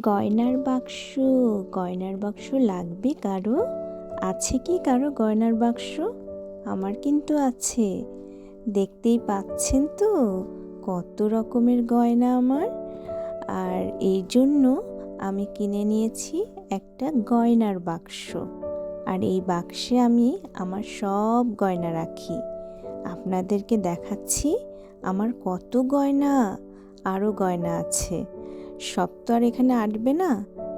গয়নার বাক্স, গয়নার বাক্স লাগবে কারো? আছে কি কারো গয়নার বাক্স? আমার কিন্তু আছে। দেখতেই পাচ্ছেন তো কত রকমের গয়না আমার। আর এই জন্য আমি কিনে নিয়েছি একটা গয়নার বাক্স। আর এই বাক্সে আমি আমার সব গয়না রাখি। আপনাদেরকে দেখাচ্ছি আমার কত গয়না। আরও গয়না আছে, সব তো আর এখানে আটবে না,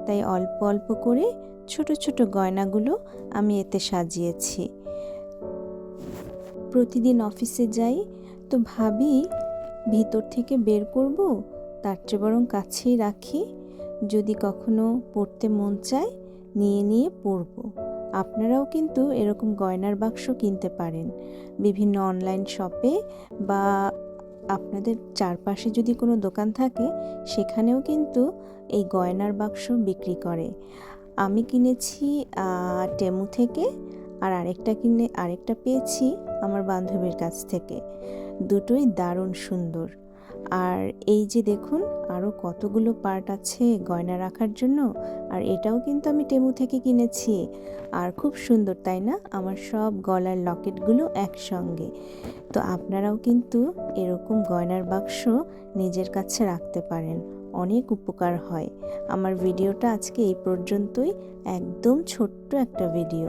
তাই অল্প অল্প করে ছোট ছোট গয়নাগুলো আমি এতে সাজিয়েছি। প্রতিদিন অফিসে যাই তো ভাবি ভিতর থেকে বের করব, তার চেয়ে বরং কাছেই রাখি, যদি কখনো পরতে মন চায় নিয়ে নিয়ে পরবো। আপনারাও কিন্তু এরকম গয়নার বাক্স কিনতে পারেন বিভিন্ন অনলাইন শপে, বা আপনাদের চারপাশে যদি কোনো দোকান থাকে সেখানেও কিন্তু এই গয়নার বাক্স বিক্রি করে। আমি কিনেছি টেমু থেকে, আর আরেকটা পেয়েছি আমার বান্ধবীর কাছ থেকে। দুটোই দারুণ সুন্দর। আর এই যে দেখুন আরও কতগুলো পার্ট আছে গয়না রাখার জন্য। আর এটাও কিন্তু আমি টেমু থেকে কিনেছি। আর খুব সুন্দর, তাই না? আমার সব গলার লকেটগুলো একসঙ্গে। তো আপনারাও কিন্তু এরকম গয়নার বাক্স নিজের কাছে রাখতে পারেন, অনেক উপকার হয়। আমার ভিডিওটা আজকে এই পর্যন্তই, একদম ছোট্ট একটা ভিডিও।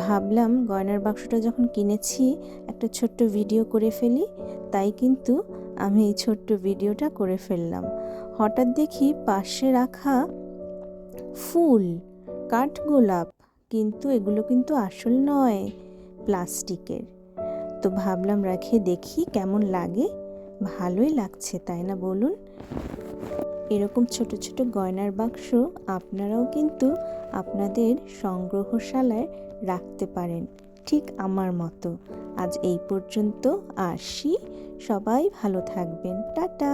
ভাবলাম গয়নার বাক্সটা যখন কিনেছি একটা ছোট্ট ভিডিও করে ফেলি, তাই কিন্তু আমি এই ছোট্ট ভিডিওটা করে ফেললাম। হঠাৎ দেখি পাশে রাখা ফুল, কাঠগোলাপ, কিন্তু এগুলো কিন্তু আসল নয়, প্লাস্টিকের। তো ভাবলাম রেখে দেখি কেমন লাগে। ভালোই লাগছে, তাই না বলুন? এরকম ছোট ছোট গয়নার বাক্স আপনারাও কিন্তু আপনাদের সংগ্রহশালায় রাখতে পারেন, ঠিক আমার মতো। আজ এই পর্যন্ত, আসি। সবাই ভালো থাকবেন, টাটা।